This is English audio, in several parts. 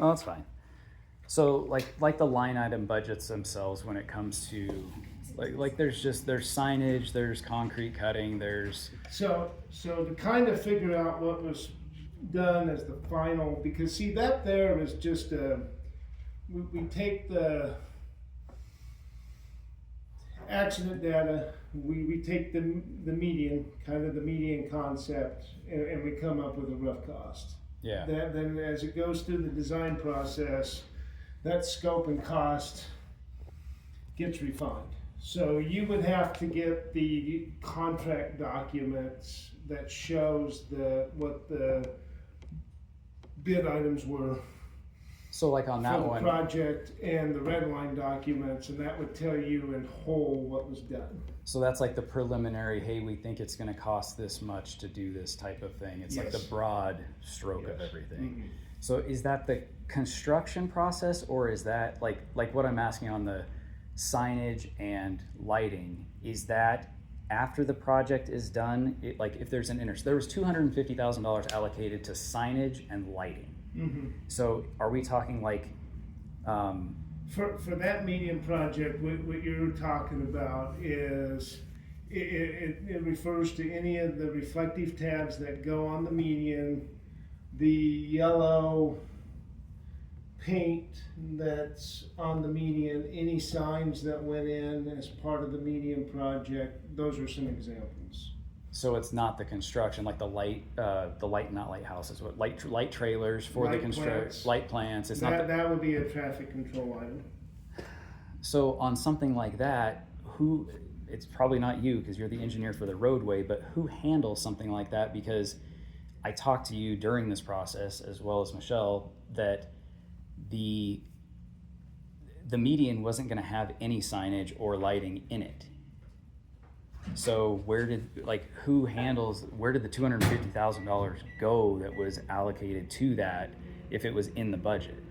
Oh, that's fine. So like the line item budgets themselves, when it comes to there's signage, there's concrete cutting, there's So to kind of figure out what was done as the final, because see that there is just we take the accident data, we take the median, kind of the median concept, and we come up with a rough cost. yeah. Then as it goes through the design process, that scope and cost gets refined. So you would have to get the contract documents that shows what the bid items were So like on that for the one, project, and the red line documents, and that would tell you in whole what was done. so that's like the preliminary, hey, we think it's going to cost this much to do this type of thing. It's like Yes. the broad stroke of Yes. everything. Mhm. So is that the construction process, or is that like what I'm asking on the signage and lighting, is that after the project is done? Like if there's there was $250,000 allocated to signage and lighting. Mm-hmm. So are we talking like For that median project, what you're talking about is it refers to any of the reflective tabs that go on the median, the yellow paint that's on the median, any signs that went in as part of the median project. Those are some examples. so it's not the construction, like not lighthouses, what light trailers for the Light construct plants. light plants. It's not That would be a traffic control item. So on something like that, it's probably not you because you're the engineer for the roadway, but who handles something like that? Because I talked to you during this process, as well as Michelle, that the median wasn't going to have any signage or lighting in it. So where did the $250,000 go that was allocated to that if it was in the budget?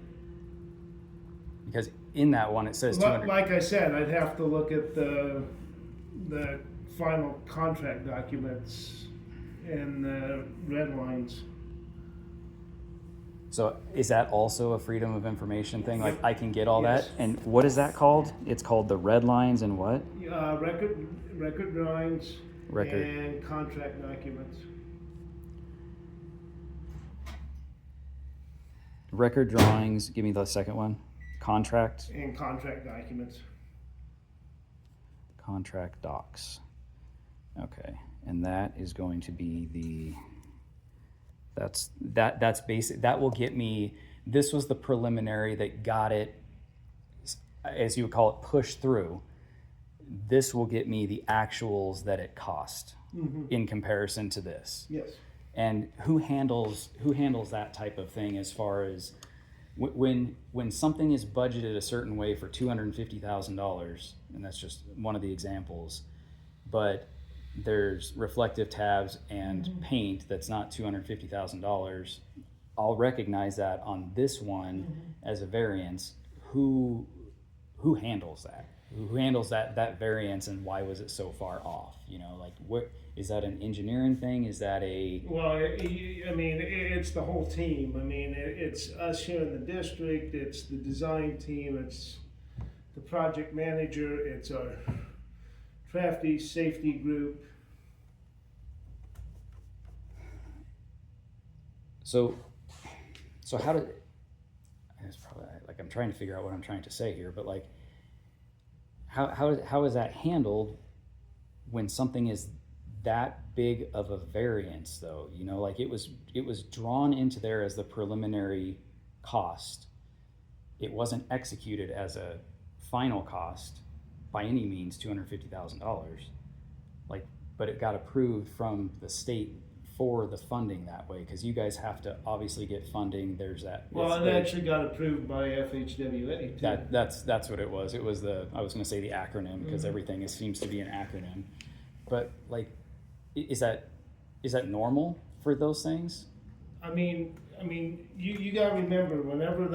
Because in that one it says 200. Like I said, I'd have to look at the final contract documents and the red lines. So is that also a freedom of information thing? Like Yep. I can get all Yes. that? And what is that called? It's called the red lines and what? Record drawings Record. and contract documents. Record drawings, give me the second one. Contract Documents. contract docs. Okay. And that is going to be that's basic. That will get me, this was the preliminary that got it, as you would call it, pushed through. This will get me the actuals that it cost in comparison to this. Yes. And who handles that type of thing as far as when something is budgeted a certain way for $250,000, and that's just one of the examples, but there's reflective tabs and paint that's not $250,000. I'll recognize that on this one as a variance. Who handles that? Who handles that variance, and why was it so far off? You know, like what is that an engineering thing? Is that a Well, it's the whole team. I mean, it's us here in the district. It's the design team. It's the project manager. It's our crafty safety group. so how did? It's probably like I'm trying to figure out what I'm trying to say here, but like. How is that handled when something is that big of a variance, though? You know, like it was drawn into there as the preliminary cost. It wasn't executed as a final cost by any means, $250,000. Like, but it got approved from the state for the funding that way, because you guys have to obviously get funding. There's that. Well, it actually got approved by FHWA too. That's what it was. It was I was going to say the acronym, because everything seems to be an acronym. But like, is that normal for those things? I mean, you got to remember, whenever that